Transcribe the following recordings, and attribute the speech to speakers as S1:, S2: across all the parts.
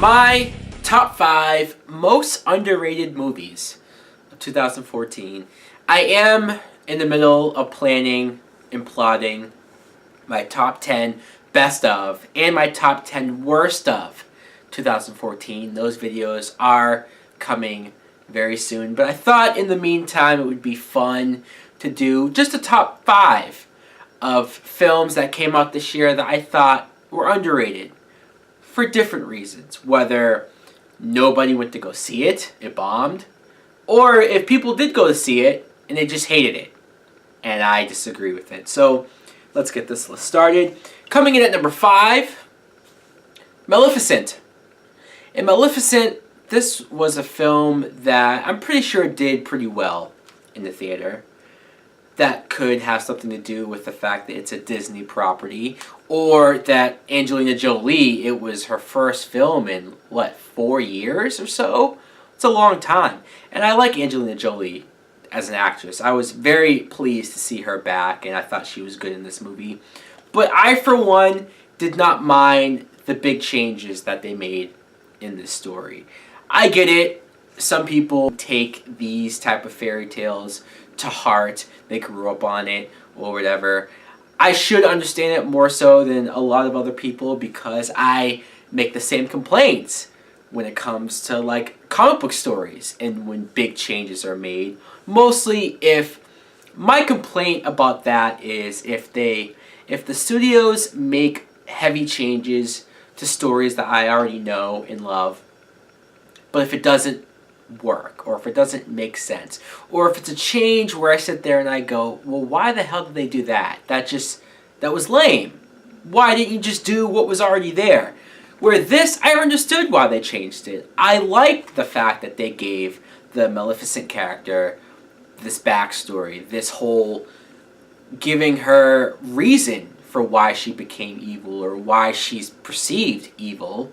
S1: my top 5 most underrated movies of 2014. I am in the middle of planning and plotting my top 10 best of and my top 10 worst of 2014. Those videos are coming very soon, but I thought in the meantime it would be fun to do just a top 5 of films that came out this year that I thought were underrated for different reasons. Whether nobody went to go see it, it bombed, or if people did go to see it and they just hated it, and I disagree with it. So let's get this list started. Coming in at number 5, Maleficent. And Maleficent, this was a film that I'm pretty sure did pretty well in the theater. That could have something to do with the fact that it's a Disney property, or that Angelina Jolie, it was her first film in, 4 years or so? It's a long time. And I like Angelina Jolie as an actress. I was very pleased to see her back, and I thought she was good in this movie. But I, for one, did not mind the big changes that they made in this story. I get it. Some people take these type of fairy tales to heart. They grew up on it or whatever. I should understand it more so than a lot of other people because I make the same complaints when it comes to comic book stories and when big changes are made. Mostly if my complaint about that is if the studios make heavy changes to stories that I already know and love, but if it doesn't work, or if it doesn't make sense, or if it's a change where I sit there and I go, well, why the hell did they do that? That was lame. Why didn't you just do what was already there? Where this, I understood why they changed it. I liked the fact that they gave the Maleficent character this backstory, this whole giving her reason for why she became evil or why she's perceived evil,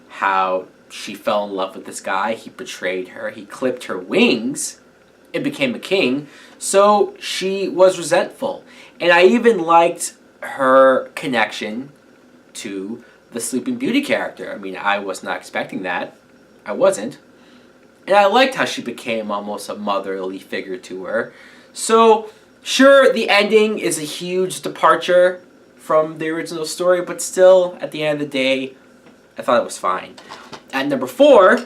S1: how she fell in love with this guy, he betrayed her, he clipped her wings and became a king, so she was resentful. And I even liked her connection to the Sleeping Beauty character. I mean, I was not expecting that. I wasn't. And I liked how she became almost a motherly figure to her. So, sure, the ending is a huge departure from the original story, but still, at the end of the day, I thought it was fine. At number 4,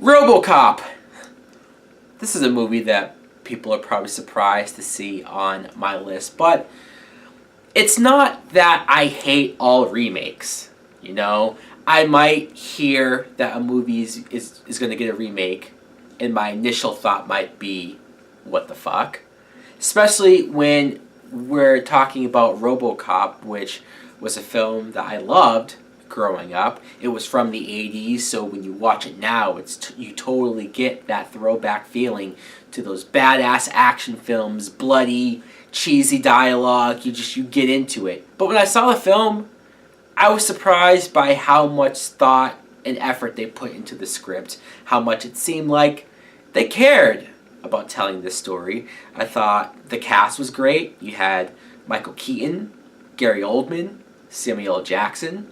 S1: Robocop. This is a movie that people are probably surprised to see on my list, but it's not that I hate all remakes. You know, I might hear that a movie is going to get a remake, and my initial thought might be, what the fuck? Especially when we're talking about Robocop, which was a film that I loved growing up. It was from the 80s, so when you watch it now, you totally get that throwback feeling to those badass action films, bloody, cheesy dialogue. You get into it. But when I saw the film, I was surprised by how much thought and effort they put into the script, how much it seemed like they cared about telling this story. I thought the cast was great. You had Michael Keaton, Gary Oldman, Samuel L. Jackson,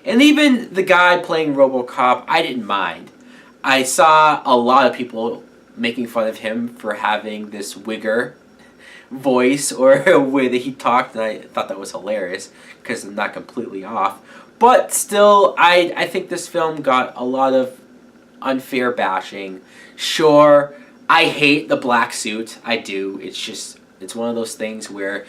S1: and even the guy playing Robocop, I didn't mind. I saw a lot of people making fun of him for having this wigger voice or way that he talked, and I thought that was hilarious because I'm not completely off. But still, I think this film got a lot of unfair bashing. Sure, I hate the black suit. I do. It's one of those things where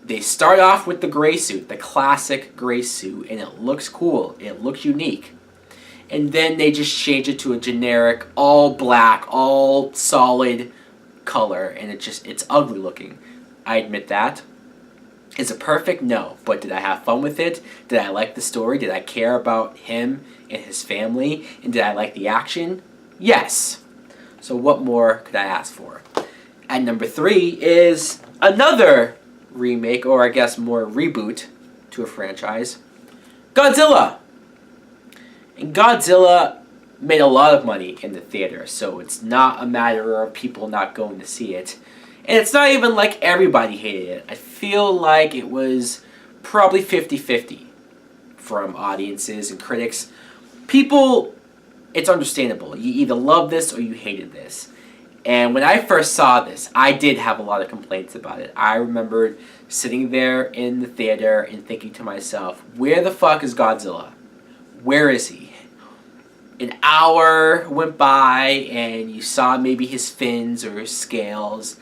S1: they start off with the gray suit, the classic gray suit, and it looks cool. It looks unique. And then they just change it to a generic, all black, all solid color, and it's ugly looking. I admit that. Is it perfect? No. But did I have fun with it? Did I like the story? Did I care about him and his family? And did I like the action? Yes. So what more could I ask for? At number 3 is another remake, or I guess more reboot to a franchise, Godzilla. And Godzilla made a lot of money in the theater, so it's not a matter of people not going to see it. And it's not even like everybody hated it. I feel like it was probably 50-50 from audiences and critics. People, it's understandable. You either love this or you hated this. And when I first saw this, I did have a lot of complaints about it. I remembered sitting there in the theater and thinking to myself, where the fuck is Godzilla? Where is he? An hour went by and you saw maybe his fins or his scales,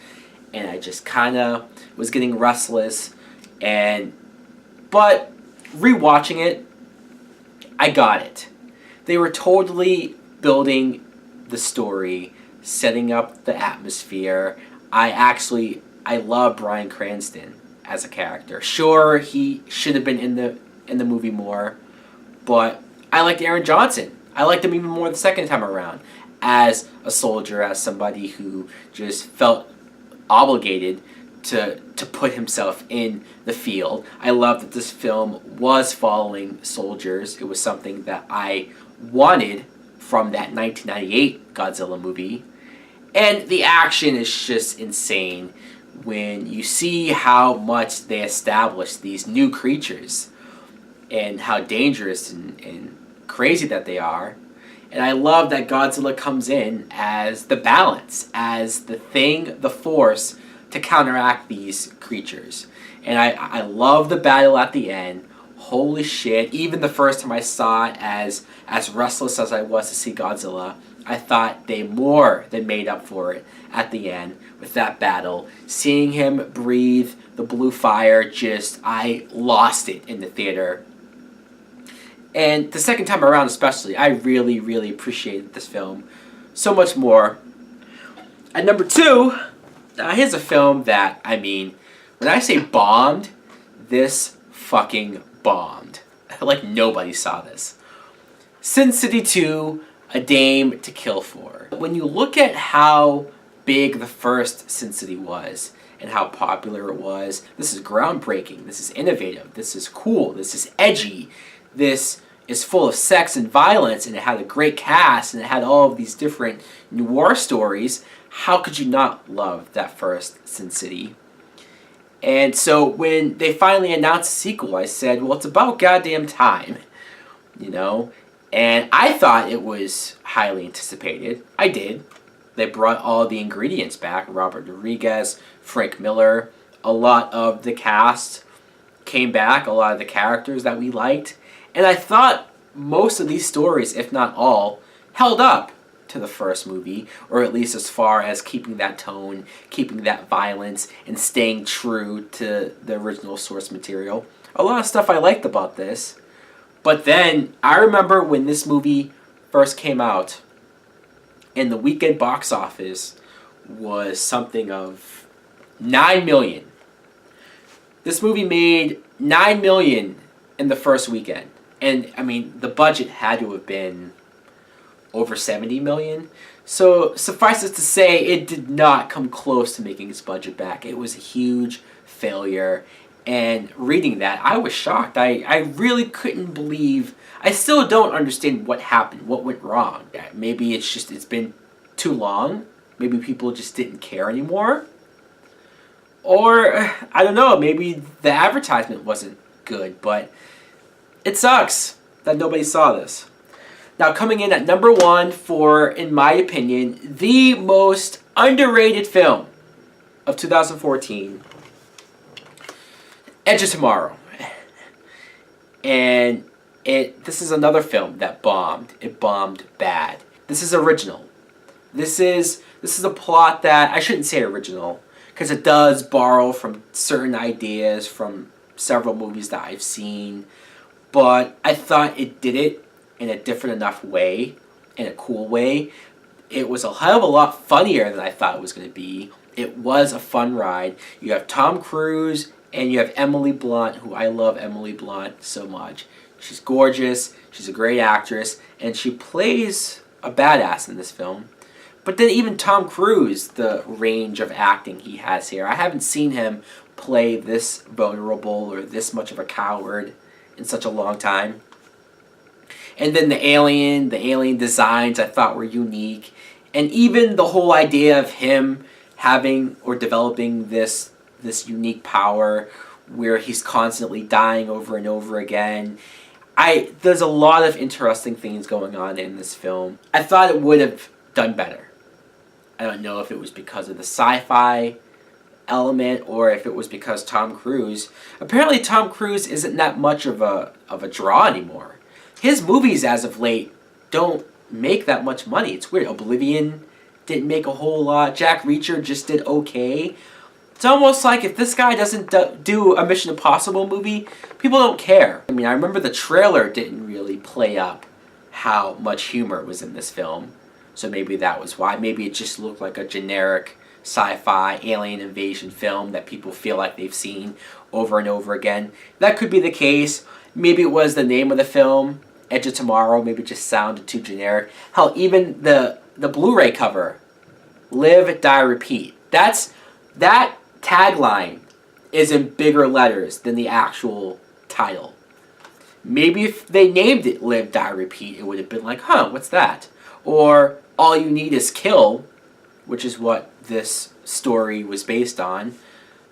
S1: and I just kind of was getting restless. But rewatching it, I got it. They were totally building the story, setting up the atmosphere. I love Bryan Cranston as a character. Sure, he should have been in the movie more, but I liked Aaron Johnson. I liked him even more the second time around as a soldier, as somebody who just felt obligated to put himself in the field. I love that this film was following soldiers. It was something that I wanted from that 1998 Godzilla movie. And the action is just insane when you see how much they established these new creatures and how dangerous and crazy that they are. And I love that Godzilla comes in as the balance, as the thing, the force to counteract these creatures. And I love the battle at the end. Holy shit, even the first time I saw it, as restless as I was to see Godzilla, I thought they more than made up for it at the end with that battle. Seeing him breathe the blue fire, I lost it in the theater. And the second time around especially, I really, really appreciated this film so much more. At number 2, here's a film that, when I say bombed, this fucking bombed. Like nobody saw this. Sin City 2, A Dame to Kill For. When you look at how big the first Sin City was and how popular it was, this is groundbreaking, this is innovative, this is cool, this is edgy, this is full of sex and violence, and it had a great cast, and it had all of these different noir stories. How could you not love that first Sin City? And so when they finally announced a sequel, I said, well, it's about goddamn time, And I thought it was highly anticipated. I did. They brought all the ingredients back. Robert Rodriguez, Frank Miller, a lot of the cast came back, a lot of the characters that we liked. And I thought most of these stories, if not all, held up to the first movie, or at least as far as keeping that tone, keeping that violence, and staying true to the original source material. A lot of stuff I liked about this. But then, I remember when this movie first came out, and the weekend box office was something of $9 million. This movie made $9 million in the first weekend. And, the budget had to have been over $70 million. So, suffice it to say, it did not come close to making its budget back. It was a huge failure. And reading that, I was shocked. I really couldn't believe... I still don't understand what happened, what went wrong. Maybe it's been too long. Maybe people just didn't care anymore. Or, I don't know, maybe the advertisement wasn't good, but it sucks that nobody saw this. Now, coming in at number 1 for, in my opinion, the most underrated film of 2014, Edge of Tomorrow. And this is another film that bombed. It bombed bad. This is original. This is a plot that, I shouldn't say original, because it does borrow from certain ideas from several movies that I've seen, but I thought it did it in a different enough way, in a cool way. It was a hell of a lot funnier than I thought it was going to be. It was a fun ride. You have Tom Cruise and you have Emily Blunt, who I love Emily Blunt so much. She's gorgeous, she's a great actress, and she plays a badass in this film. But then even Tom Cruise, the range of acting he has here, I haven't seen him play this vulnerable or this much of a coward in such a long time. And then the alien designs I thought were unique. And even the whole idea of him having or developing this unique power where he's constantly dying over and over again. There's a lot of interesting things going on in this film. I thought it would have done better. I don't know if it was because of the sci-fi element or if it was because Tom Cruise. Apparently Tom Cruise isn't that much of a draw anymore. His movies as of late don't make that much money. It's weird. Oblivion didn't make a whole lot. Jack Reacher just did okay. It's almost like if this guy doesn't do a Mission Impossible movie, people don't care. I mean, I remember the trailer didn't really play up how much humor was in this film. So maybe that was why. Maybe it just looked like a generic sci-fi alien invasion film that people feel like they've seen over and over again. That could be the case. Maybe it was the name of the film, Edge of Tomorrow. Maybe it just sounded too generic. Hell, even the Blu-ray cover, Live, Die, Repeat. That tagline is in bigger letters than the actual title. Maybe if they named it Live, Die, Repeat, it would have been like, huh, what's that? Or All You Need Is Kill, which is what this story was based on.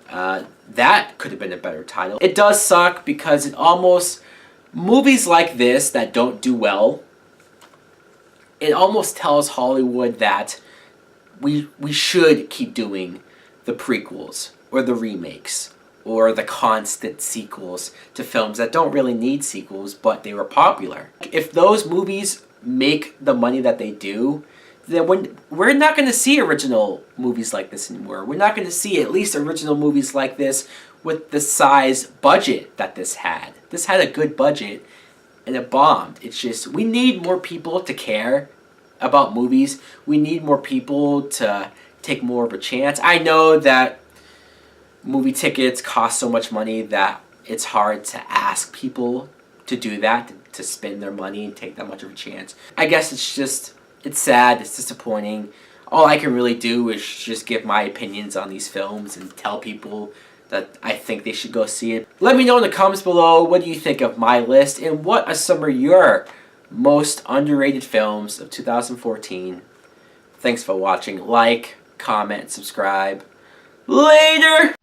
S1: That could have been a better title. It does suck because it almost... movies like this that don't do well, it almost tells Hollywood that we should keep doing the prequels or the remakes or the constant sequels to films that don't really need sequels, but they were popular. If those movies make the money that they do, then we're not going to see original movies like this anymore. We're not going to see at least original movies like this with the size budget that this had. This had a good budget and it bombed. It's just, we need more people to care about movies. We need more people to take more of a chance. I know that movie tickets cost so much money that it's hard to ask people to do that, to spend their money and take that much of a chance. I guess it's just, it's sad, it's disappointing. All I can really do is just give my opinions on these films and tell people that I think they should go see it. Let me know in the comments below, what do you think of my list and what are some of your most underrated films of 2014. Thanks for watching. Like, comment, subscribe. Later!